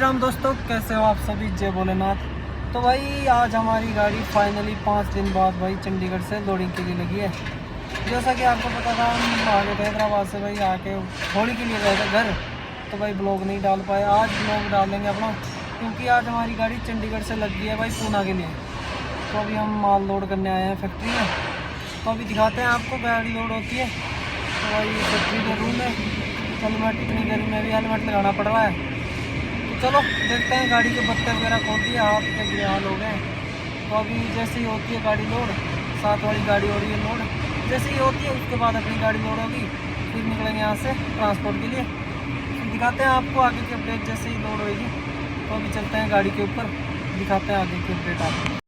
राम दोस्तों, कैसे हो आप सभी? जय भोलेनाथ। तो भाई आज हमारी गाड़ी फाइनली 5 दिन बाद भाई चंडीगढ़ से लोडिंग के लिए लगी है। जैसा कि आपको पता था, हम आगे थे हैदराबाद से भाई आके होली के लिए गए थे घर, तो भाई ब्लॉग नहीं डाल पाए। आज ब्लॉग डालेंगे अपना, क्योंकि आज हमारी गाड़ी चंडीगढ़ से लग गई है भाई पूना के लिए। तो अभी हम माल लोड करने आए हैं फैक्ट्री में, तो अभी दिखाते हैं आपको गाड़ी लोड होती है। तो भाई फैक्ट्री का रूम है, हेलमेट इतनी गर्मी में भी हेलमेट लगाना पड़ रहा है। चलो देखते हैं, गाड़ी के बत्ते वगैरह खोल दिए, हाथ के बुरे हाल हो गए। तो अभी जैसे ही होती है गाड़ी लोड, साथ वाली गाड़ी हो रही है लोड, जैसे ही होती है उसके बाद अपनी गाड़ी लोड होगी, फिर निकलेंगे यहाँ से ट्रांसपोर्ट के लिए। फिर दिखाते हैं आपको आगे की अपडेट जैसे ही लोड होगी। तो अभी चलते हैं गाड़ी के ऊपर, दिखाते हैं आगे की अपडेट आपको।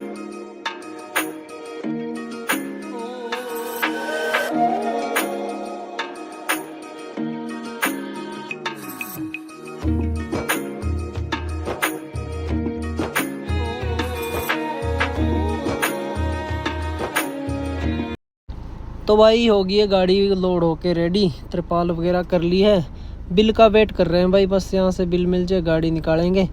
तो भाई होगी है गाड़ी लोड होके रेडी, त्रिपाल वगैरह कर ली है। बिल का वेट कर रहे हैं भाई, बस यहाँ से बिल मिल जाए गाड़ी निकालेंगे,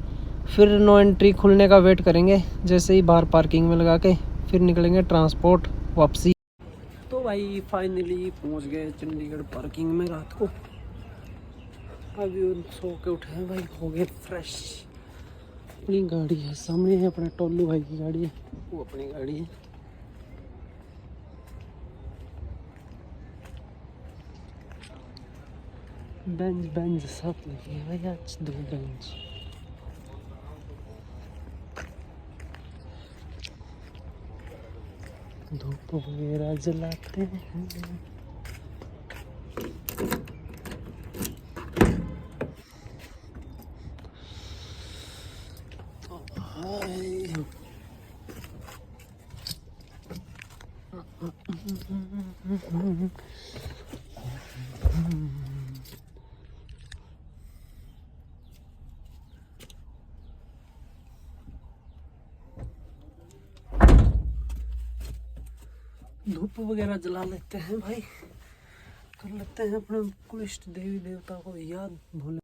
फिर नो एंट्री खुलने का वेट करेंगे। जैसे ही बाहर पार्किंग में लगा के फिर निकलेंगे ट्रांसपोर्ट वापसी। तो भाई फाइनली पहुँच गए चंडीगढ़ पार्किंग में रात को। अभी सो के उठे हैं भाई, हो गए फ्रेश। अपनी गाड़ी है सामने, है अपने टोलू भाई की गाड़ी है, वो अपनी गाड़ी है। बेंच साथ लगी है भाई, आज 2 बेंच। धूप वगैरह जलाते हैं। धूप वगैरह जला लेते हैं भाई, कर लेते हैं अपने कुल इष्ट देवी देवता को याद। भोले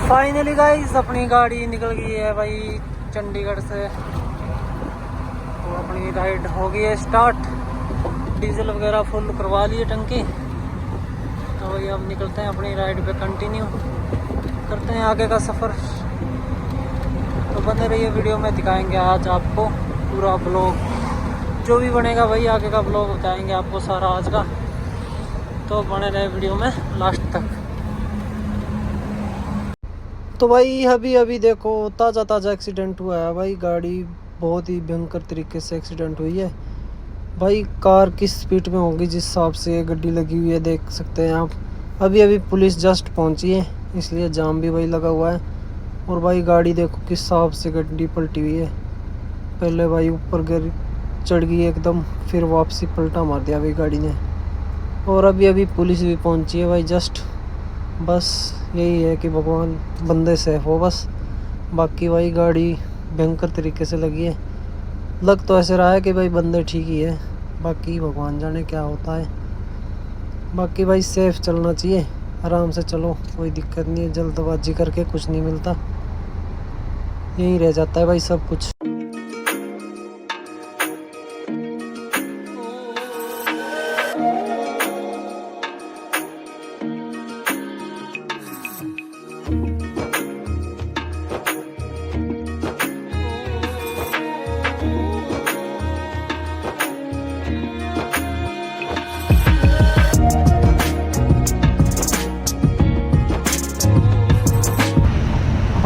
फाइनली गाइस अपनी गाड़ी निकल गई है भाई चंडीगढ़ से। तो अपनी राइड हो गई है स्टार्ट, डीजल वगैरह फुल करवा लिए टंकी। तो भाई अब निकलते हैं अपनी राइड पे, कंटिन्यू करते हैं आगे का सफ़र। तो बने रहिए वीडियो में, दिखाएंगे आज आपको पूरा ब्लॉग जो भी बनेगा भाई, आगे का ब्लॉग बताएंगे आपको सारा आज का। तो बने रहे वीडियो में लास्ट तक। तो भाई अभी देखो ताज़ा एक्सीडेंट हुआ है भाई, गाड़ी बहुत ही भयंकर तरीके से एक्सीडेंट हुई है भाई। कार किस स्पीड में होगी जिस हिसाब से ये गड्डी लगी हुई है, देख सकते हैं आप। अभी पुलिस जस्ट पहुंची है, इसलिए जाम भी भाई लगा हुआ है। और भाई गाड़ी देखो किस हिसाब से गड्डी पलटी हुई है। पहले भाई ऊपर गिर चढ़ गई एकदम, फिर वापसी पलटा मार दिया भाई गाड़ी ने। और अभी पुलिस भी पहुंची है भाई जस्ट। बस यही है कि भगवान बंदे सेफ हो बस। बाकी भाई गाड़ी भयंकर तरीके से लगी है, लग तो ऐसे रहा है कि भाई बंदे ठीक ही है, बाकी भगवान जाने क्या होता है। बाकी भाई सेफ चलना चाहिए, आराम से चलो, कोई दिक्कत नहीं है। जल्दबाजी करके कुछ नहीं मिलता, यहीं रह जाता है भाई सब कुछ।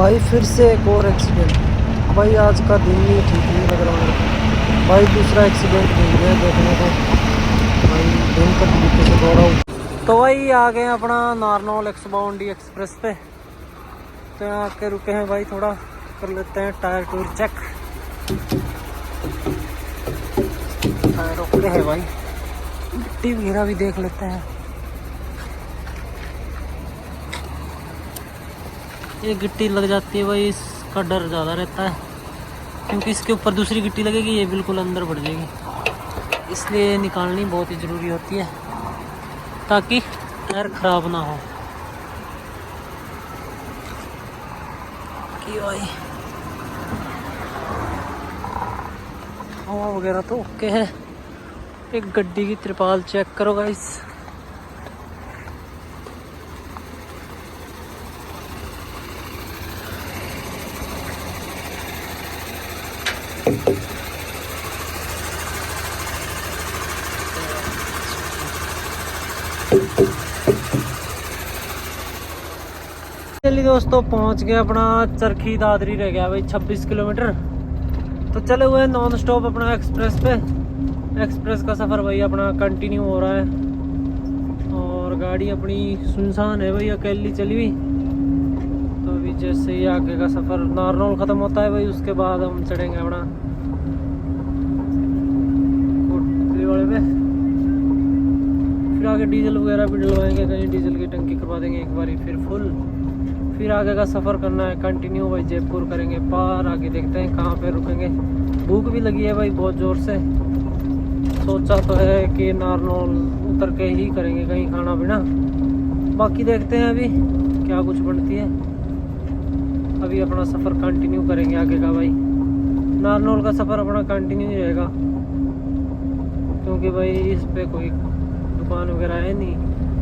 भाई फिर से एक और एक्सीडेंट। भाई आज का दिन ही ठीक नहीं लग रहा है भाई। दूसरा एक्सीडेंट मिल गया देखने को भाई, भयंकर तरीके से दौड़ा हूँ। तो भाई आ गए अपना नारनौल एक्सबाउंडी एक्सप्रेस पे। तो यहाँ आके रुके हैं भाई, थोड़ा कर लेते हैं टायर टूर चेक। टायर ओके है भाई, मिट्टी वगैरह भी देख लेते हैं। ये गिट्टी लग जाती है भाई, इसका डर ज़्यादा रहता है क्योंकि इसके ऊपर दूसरी गिट्टी लगेगी, ये बिल्कुल अंदर बढ़ जाएगी। इसलिए निकालनी बहुत ही ज़रूरी होती है ताकि टायर ख़राब ना हो। कि भाई हवा वगैरह तो ओके है। एक गड्डी की त्रिपाल चेक करो गाइस। चलिए दोस्तों, पहुंच गए अपना चरखी दादरी। रह गया भाई 26 किलोमीटर। तो चले हुए नॉन स्टॉप अपना एक्सप्रेस पे। एक्सप्रेस का सफ़र भाई अपना कंटिन्यू हो रहा है और गाड़ी अपनी सुनसान है भाई, अकेली चली हुई। तो अभी जैसे ही आगे का सफ़र नारनौल ख़त्म होता है भाई, उसके बाद हम चढ़ेंगे अपना कोटली वाले पे। फिर आगे डीजल वगैरह भी डलवाएंगे, कहीं डीजल की टंकी करवा देंगे एक बारी फिर फुल। फिर आगे का सफ़र करना है कंटिन्यू भाई, जयपुर करेंगे पार। आगे देखते हैं कहाँ पे रुकेंगे। भूख भी लगी है भाई बहुत ज़ोर से। सोचा तो है कि नारनौल उतर के ही करेंगे कहीं खाना पीना, बाकी देखते हैं अभी क्या कुछ बनती है। अभी अपना सफ़र कंटिन्यू करेंगे आगे का भाई। नारनौल का सफ़र अपना कंटिन्यू ही रहेगा क्योंकि भाई इस पे कोई दुकान वगैरह है नहीं।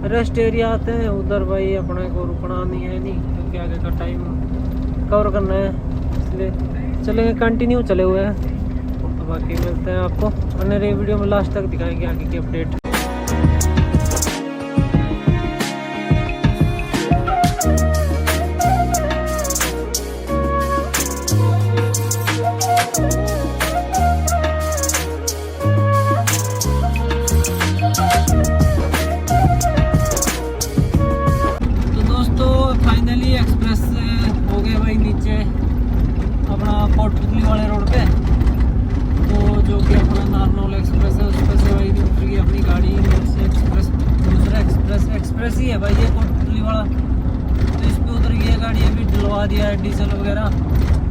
रेस्ट एरिया आते हैं उधर भाई, अपने को रुकना नहीं है नहीं क्योंकि आगे का टाइम कवर करना है, इसलिए चलेंगे कंटिन्यू चले हुए हैं। तो बाकी मिलते हैं आपको अन्य वीडियो में, लास्ट तक दिखाएंगे आगे की अपडेट। कोटपुतली वाले रोड पे, तो जो कि अपना नारनौल एक्सप्रेस है उस पर से भाई उतर गई अपनी गाड़ी। से एक्सप्रेस दूसरा एक्सप्रेस ही है भाई ये कोटपुतली वाला। तो इस पर उतर गई है गाड़ी, अभी डलवा दिया है डीजल वगैरह।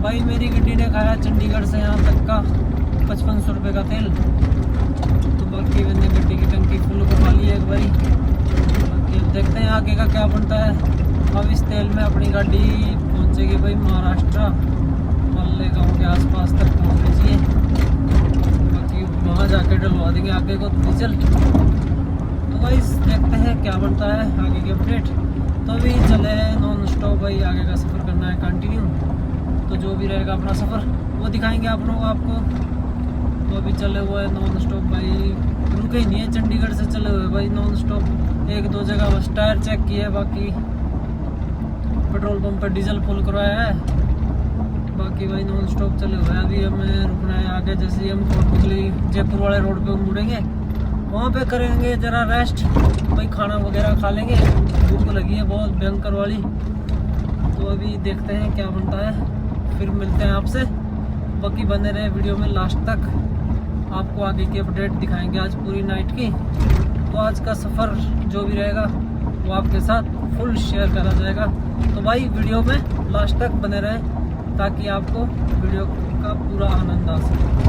भाई मेरी गड्डी ने खाया चंडीगढ़ से यहाँ तक का 5500 रुपये का तेल। तो बाकी मैंने गड्डी की टंकी फुल करवा ली है एक बारी। बाकी अब देखते हैं आगे का क्या बनता है। अब इस तेल में अपनी गाड़ी पहुँचेगी भाई महाराष्ट्र, गाँव के आसपास तक पहुँचनी चाहिए। बाकी वहाँ जाके डलवा देंगे आगे को डीजल। तो भाई देखते हैं क्या बनता है आगे की अपडेट। तो अभी चले नॉन स्टॉप भाई, आगे का सफ़र करना है कंटिन्यू। तो जो भी रहेगा अपना सफ़र वो दिखाएंगे आप लोग आपको। तो अभी चले हुए नॉन स्टॉप भाई, रुके ही नहीं है, चंडीगढ़ से चले हुए भाई नॉन स्टॉप। एक दो जगह बस टायर चेक किए, बाकी पेट्रोल पंप पर डीजल फुल करवाया है। बाकी भाई नॉन स्टॉप चले हुए हैं। अभी हमें रुकना है आगे, जैसे हम कोटपुतली जयपुर वाले रोड पे मुड़ेंगे वहाँ पे करेंगे ज़रा रेस्ट भाई, खाना वगैरह खा लेंगे। भूख लगी है बहुत भयंकर वाली। तो अभी देखते हैं क्या बनता है, फिर मिलते हैं आपसे। बाकी बने रहे वीडियो में लास्ट तक, आपको आगे की अपडेट दिखाएंगे आज पूरी नाइट की। तो आज का सफ़र जो भी रहेगा वो आपके साथ फुल शेयर करा जाएगा। तो भाई वीडियो में लास्ट तक बने रहे ताकि आपको वीडियो का पूरा आनंद आ सके।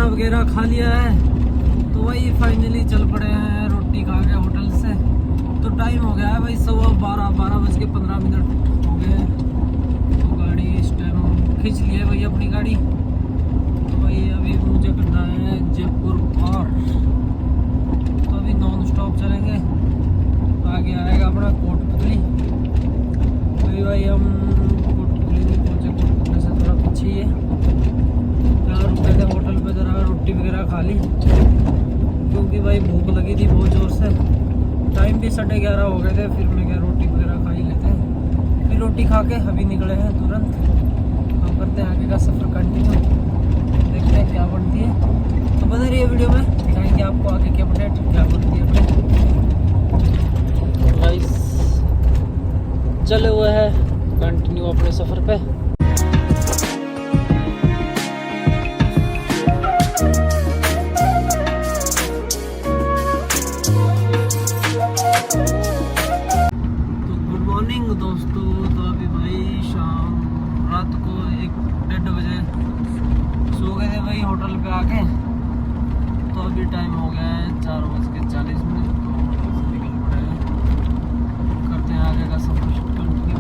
वगैरह खा लिया है तो वही फाइनली चल पड़े हैं रोटी खा के होटल से। तो टाइम हो गया है भाई 12:15 हो गए। तो गाड़ी इस टाइम खींच ली है भाई अपनी गाड़ी। तो भाई अभी मुझे करना है जयपुर पार। तो अभी नॉन स्टॉप चलेंगे, आगे आएगा अपना कोटपुतली। अभी भाई हम कोटपुतली नहीं पहुँचे, कोटपुतली से थोड़ा पीछे ही है। यहाँ रुके थे होटल पे, जरा रोटी वगैरह खा ली क्योंकि भाई भूख लगी थी बहुत ज़ोर से। टाइम भी 11:30 हो गए थे। फिर मैं क्या रोटी वगैरह खा ही लेते हैं। फिर रोटी खा के अभी निकले हैं तुरंत। हम करते हैं आगे का सफ़र कंटिन्यू, देखते हैं क्या बनती है। तो बने रहिए वीडियो में, दिखाएंगे आपको आगे की अपडेट क्या बनती है। गाइस चले हुए हैं कंटिन्यू अपने सफ़र पे। दोस्तों तो अभी भाई रात को 1-1:30 बजे सो गए थे भाई होटल पे आके। तो अभी टाइम हो गया है 4:40। तो होटल से निकल पड़े हैं, करते हैं आगे का सफर कंटिन्यू।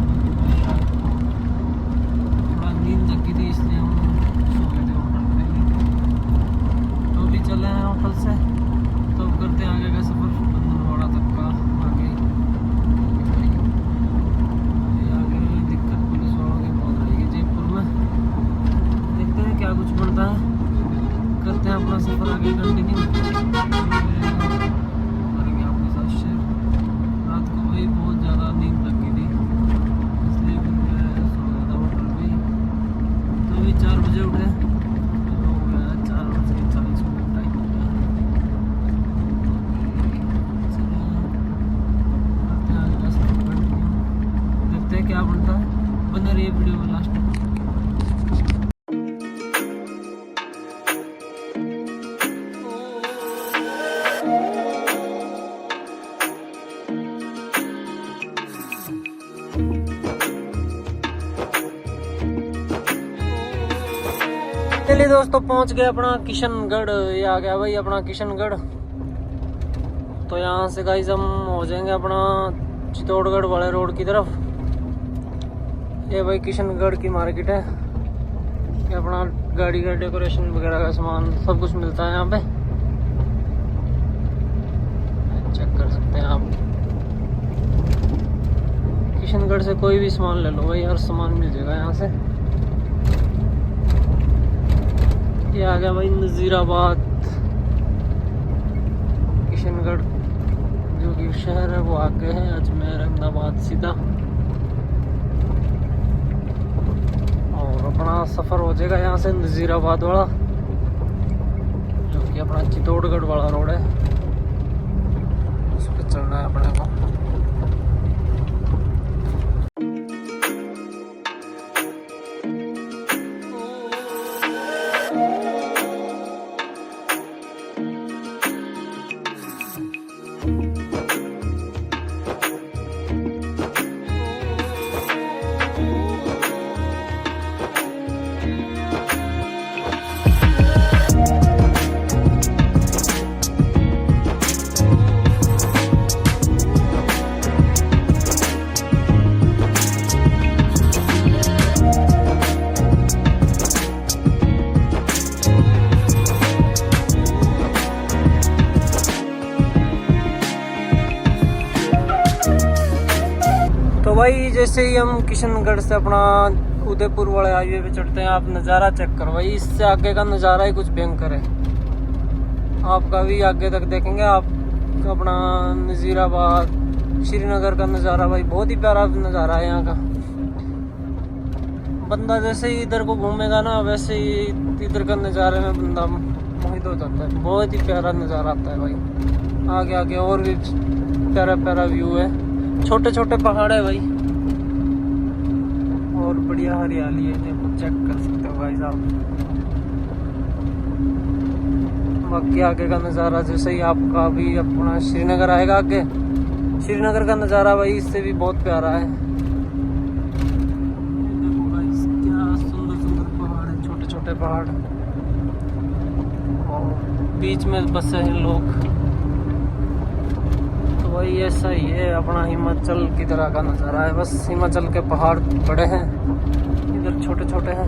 थोड़ा नींद लगी थी इसलिए हम सो गए थे होटल पे ही। तो अभी चले हैं होटल से, तो अब करते हैं आगे का सफर बंधनवाड़ा तक का। आगे क्या कुछ बनता है, करते हैं अपना सफ़र आगे कंटिन्यू, करेंगे आपके साथ शेयर। रात को भाई बहुत ज़्यादा नींद लगी थी इसलिए फिर मैं सो गया था होटल पे ही। तो अभी 4 बजे उठे, हो गया 4:40 टाइम हो गया। करते हैं आगे का सफ़र कंटिन्यू, देखते हैं क्या बनता है। बने रहिए वीडियो में लास्ट में। चलिए दोस्तों पहुंच गए अपना किशनगढ़। ये आ गया भाई अपना किशनगढ़। तो यहाँ से गाइस हम हो जाएंगे अपना चित्तौड़गढ़ वाले रोड की तरफ। ये भाई किशनगढ़ की मार्केट है। ये अपना गाड़ी का डेकोरेशन वगैरह का सामान सब कुछ मिलता है यहाँ पे, चेक कर सकते हैं आप। किशनगढ़ से कोई भी सामान ले लो भाई, हर सामान मिल जाएगा यहाँ से। ये आ गया भाई नज़ीराबाद। किशनगढ़ जो कि शहर है वो आगे है, अजमेर अहमदाबाद सीधा। और अपना सफ़र हो जाएगा यहाँ से नज़ीराबाद वाला, जो कि अपना चित्तौड़गढ़ वाला रोड है, उस पर चलना है अपने को। तो भाई जैसे ही हम किशनगढ़ से अपना उदयपुर वाले हाईवे पे चढ़ते हैं, आप नज़ारा चेक करो भाई। इससे आगे का नज़ारा ही कुछ भयंकर है। आपका भी आगे तक देखेंगे आप अपना नज़ीराबाद श्रीनगर का नज़ारा भाई, बहुत ही प्यारा नज़ारा है यहाँ का। बंदा जैसे ही इधर को घूमेगा ना, वैसे ही इधर का नज़ारे में बंदा मोहित हो जाता है। बहुत ही प्यारा नज़ारा आता है भाई। आगे आगे और भी प्यारा प्यारा व्यू है, छोटे छोटे पहाड़ है भाई, और बढ़िया हरियाली है। देखो चेक कर सकते हो भाई साहब। बाकी आगे का नज़ारा जैसे ही आपका भी अपना श्रीनगर आएगा, आगे श्रीनगर का नज़ारा भाई इससे भी बहुत प्यारा है। देखो भाई क्या सुंदर सुंदर पहाड़ है, छोटे छोटे पहाड़, और बीच में बसे हैं लोग। तो भाई ऐसा ही है अपना हिमाचल की तरह का नज़ारा है। बस हिमाचल के पहाड़ बड़े हैं, इधर छोटे छोटे हैं।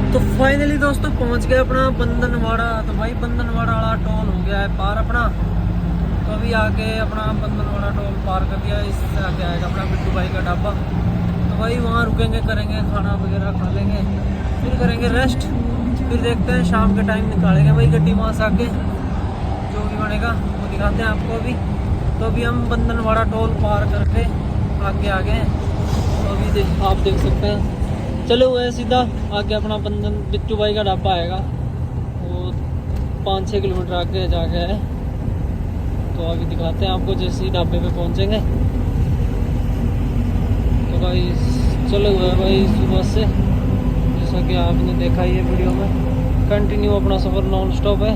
तो फाइनली दोस्तों पहुंच गए अपना बंदनवाड़ा। तो भाई बंदनवाड़ा वाला टोल हो गया है पार अपना। तो अभी आके अपना बंदनवाड़ा टोल पार कर दिया। इससे आके आएगा अपना बिट्टू भाई का ढाबा। तो भाई वहाँ रुकेंगे, करेंगे खाना वगैरह खा लेंगे, फिर करेंगे रेस्ट। फिर देखते हैं शाम के टाइम निकालेंगे भाई गाड़ी वहाँ से आके, जो भी बनेगा वो दिखाते हैं आपको अभी। तो अभी हम बंदनवाड़ा टोल पार करके आगे आ गए हैं। तो अभी आप देख सकते हैं चले हुए हैं सीधा आगे अपना बंदन बिट्टू भाई का ढाबा आएगा। वो 5-6 किलोमीटर आगे जाके है। तो अभी दिखाते हैं आपको जैसे ही ढाबे पे पहुंचेंगे। तो भाई चले हुए हैं भाई सुबह से, जैसा कि आपने देखा ही है वीडियो में। कंटिन्यू अपना सफ़र नॉन स्टॉप है।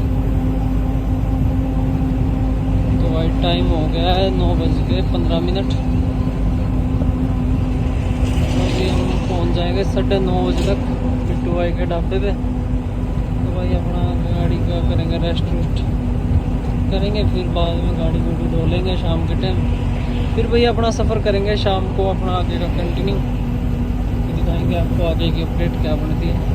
तो भाई टाइम हो गया है 9:15। अभी हम पहुंच जाएंगे 9:30 बजे तक बिट्टू भाई के ढाबे पे। तो भाई अपना गाड़ी का करेंगे रेस्ट वेस्ट करेंगे, फिर बाद में गाड़ी को धोलेंगे शाम के टाइम। फिर भाई अपना सफ़र करेंगे शाम को अपना आगे का कंटिन्यू। फिर दिखाएंगे आपको आगे की अपडेट क्या बनती है।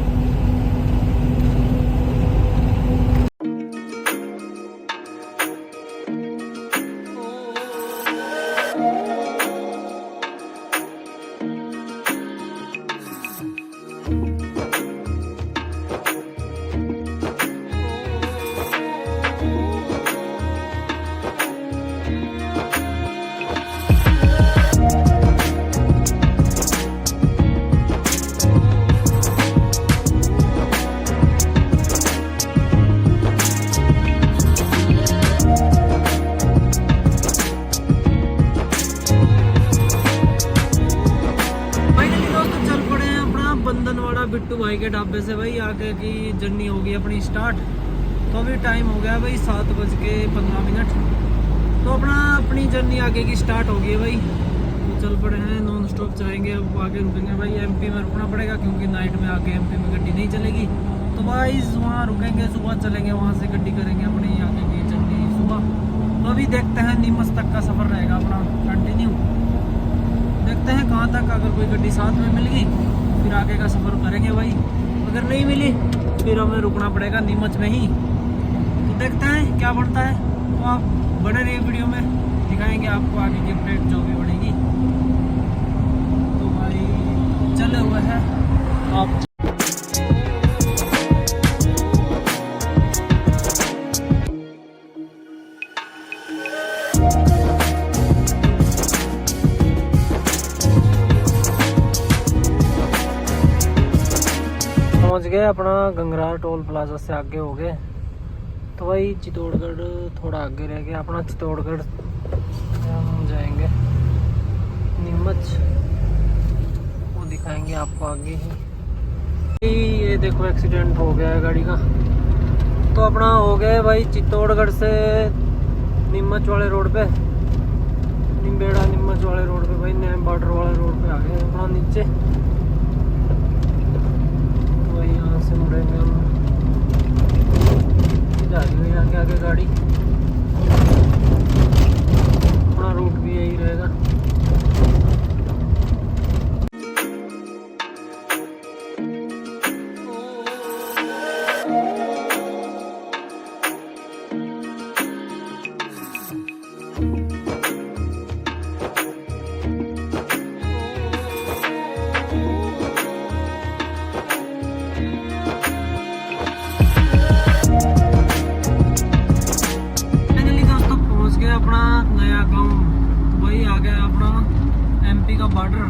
बंदनवाड़ा बिट्टू भाई के ढाबे से भाई आगे की जर्नी होगी अपनी स्टार्ट। तो अभी टाइम हो गया भाई 7:15। तो अपनी जर्नी आगे की स्टार्ट हो गई है भाई। तो चल पड़े हैं, नॉन स्टॉप जाएंगे। अब आगे रुकेंगे भाई, एमपी में रुकना पड़ेगा क्योंकि नाइट में आगे एमपी में गाड़ी नहीं चलेगी। तो भाई वहाँ रुकेंगे, सुबह चलेंगे, वहाँ से गाड़ी करेंगे अपनी आगे की जर्नी सुबह। तो अभी देखते हैं नीमच तक का सफ़र रहेगा अपना कंटिन्यू। देखते हैं कहाँ तक, अगर कोई गाड़ी साथ में मिल गई फिर आगे का सफ़र करेंगे भाई। अगर नहीं मिली फिर हमें रुकना पड़ेगा नीमच में ही। तो देखते हैं क्या बढ़ता है। तो आप बने रहिए वीडियो में, दिखाएंगे आपको आगे की अपडेट जो भी बढ़ेगी। तो भाई चले हुए हैं आप। पहुंच गए अपना गंगरार टोल प्लाजा से आगे हो गए। तो भाई चित्तौड़गढ़ थोड़ा आगे रह गया अपना। चित्तौड़गढ़ हम जाएंगे नीमच, वो दिखाएंगे आपको आगे ही। ये देखो एक्सीडेंट हो गया है गाड़ी का। तो अपना हो गया भाई चित्तौड़गढ़ से नीमच वाले रोड पे, निम्बेड़ा नीमच वाले रोड पे भाई, नैम बॉर्डर वाले रोड पे आ गए अपना नीचे। यहाँ से मुड़ेंगे हम, जा रही है आगे आगे गाड़ी। अपना रूट भी यही रहेगा। अपना नया गांव। तो वही आ गया अपना एमपी का बॉर्डर।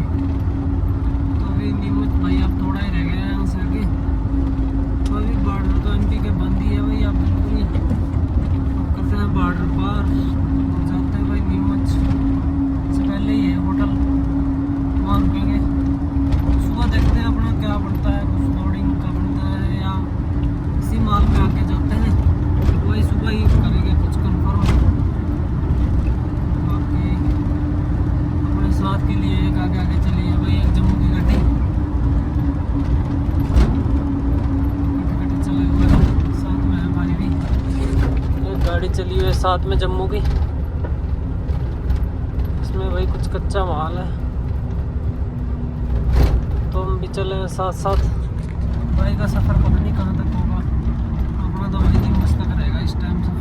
तो अभी नीमच भाई अब थोड़ा ही रह गया है यहाँ से आगे। तो अभी बॉर्डर तो एमपी के बंद ही है भाई। अब करते हैं बॉर्डर पार, जाते हैं भाई नीमच। से पहले ही है होटल, वहाँ रुकेंगे। सुबह देखते हैं अपना क्या बनता है, कुछ लोडिंग का बनता है गाड़ी चली हुई है साथ में जम्मू की, इसमें भाई कुछ कच्चा माल है तो हम भी चले हैं साथ साथ। भाई का सफ़र पता नहीं कहाँ तक होगा, अपना तो भाई दिन मस्त तक रहेगा इस टाइम सफ़र।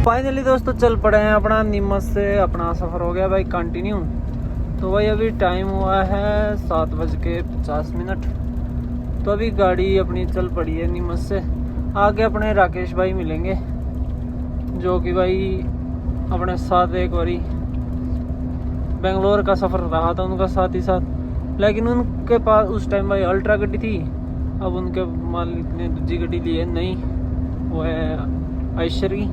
फाइनली दोस्तों चल पड़े हैं, अपना नीमच से अपना सफ़र हो गया भाई कंटिन्यू। तो भाई अभी टाइम हुआ है 7:50। तो अभी गाड़ी अपनी चल पड़ी है नीमच से। आगे अपने राकेश भाई मिलेंगे जो कि भाई अपने साथ एक बारी बेंगलोर का सफ़र रहा था उनका साथ ही साथ, लेकिन उनके पास उस टाइम भाई अल्ट्रा गड्डी थी। अब उनके मालिक ने दूसरी गड्डी ली है नई, वो है आयशर की।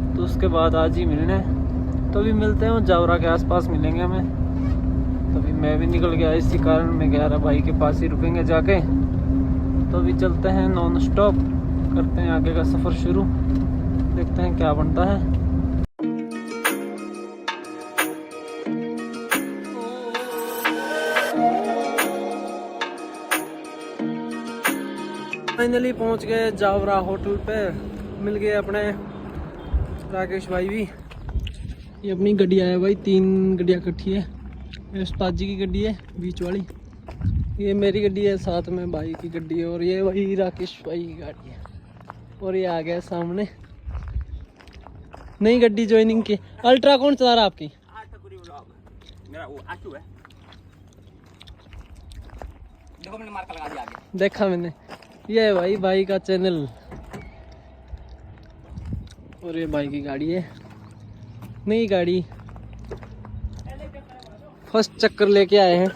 तो उसके बाद आज ही मिलने हैं, तो अभी मिलते हैं जावरा के आसपास मिलेंगे हमें। तो अभी मैं भी निकल गया, इसी कारण मैं कह रहा भाई के पास ही रुकेंगे जाके। तो अभी चलते हैं नॉन स्टॉप, करते हैं आगे का सफ़र शुरू, देखते हैं क्या बनता है। फाइनली पहुंच गए जावरा होटल पे, मिल गए अपने राकेश भाई भी। ये अपनी गड्डी है भाई, 3 गड्डियाँ इकट्ठी है। ये उस्ताद जी की गड्डी है बीच वाली, ये मेरी गड्डी है, साथ में भाई की गड्डी है, और ये वही राकेश भाई की गाड़ी है। और ये आ गया सामने नई गड्डी ज्वाइनिंग की। अल्ट्रा कौन चला रहा है आपकी? मेरा वो आटू है। देखो मैंने मार्का लगा दिया आगे। देखा मैंने, ये है भाई का चैनल, और ये भाई की गाड़ी है, नई गाड़ी। फर्स्ट चक्कर लेके आए हैं,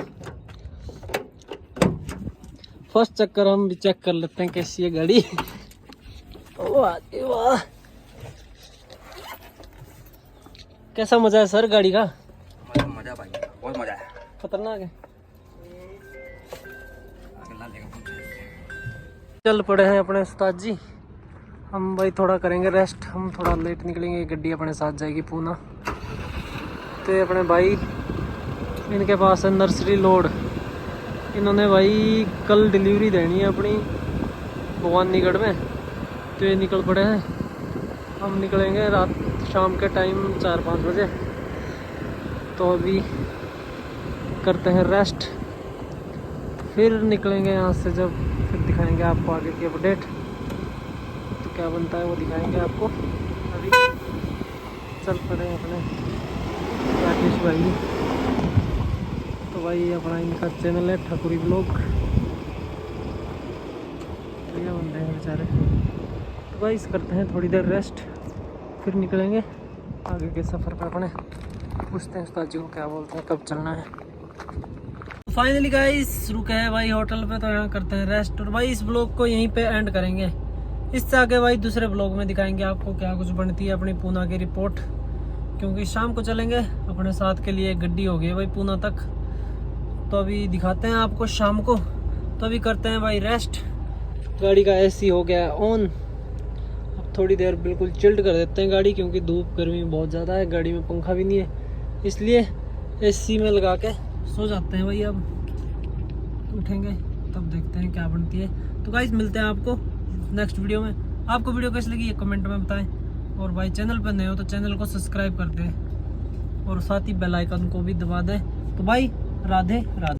फर्स्ट चक्कर हम भी चेक कर लेते हैं कैसी है गाड़ी। वाह, कैसा मजा है सर गाड़ी का? मजा भाई, बहुत मजा है। खतरनाक है। चल पड़े हैं अपने उस्ताद जी, हम भाई थोड़ा करेंगे रेस्ट, हम थोड़ा लेट निकलेंगे, गड्डी अपने साथ जाएगी पूना। तो अपने भाई इनके पास है नर्सरी लोड, इन्होंने भाई कल डिलीवरी देनी है अपनी भवानीगढ़ में। तो ये निकल पड़े हैं, हम निकलेंगे रात शाम के टाइम 4-5 बजे। तो अभी करते हैं रेस्ट, फिर निकलेंगे यहाँ से, जब फिर दिखाएंगे आपको आगे की अपडेट। तो क्या बनता है वो दिखाएंगे आपको। अभी चल पड़े अपने राकेश भाई। तो भाई अपना इनका चैनल है ठाकुरी ब्लॉग, बढ़िया बन रहे हैं बेचारे। तो भाई करते हैं थोड़ी देर रेस्ट, फिर निकलेंगे आगे के सफ़र पर अपने। पूछते हैं उस्ताद जी को क्या बोलते हैं, कब चलना है। फाइनली गाइस रुके हैं भाई होटल पे, तो यहाँ करते हैं रेस्ट। और भाई इस ब्लॉग को यहीं पे एंड करेंगे, इससे आगे भाई दूसरे ब्लॉग में दिखाएंगे आपको क्या कुछ बनती है अपनी पूना की रिपोर्ट, क्योंकि शाम को चलेंगे। अपने साथ के लिए गड्डी हो गई भाई पूना तक, तो अभी दिखाते हैं आपको शाम को। तो अभी करते हैं भाई रेस्ट, गाड़ी का एसी हो गया है ऑन। अब थोड़ी देर बिल्कुल चिल्ड कर देते हैं गाड़ी, क्योंकि धूप गर्मी बहुत ज़्यादा है, गाड़ी में पंखा भी नहीं है, इसलिए एसी में लगा के सो जाते हैं भाई। अब उठेंगे तब देखते हैं क्या बनती है। तो गाइस मिलते हैं आपको नेक्स्ट वीडियो में। आपको वीडियो कैसी लगी ये कमेंट में बताएं, और भाई चैनल पर नए हो तो चैनल को सब्सक्राइब कर दें, और साथ ही बेल आइकन को भी दबा दें। तो भाई राधे राधे।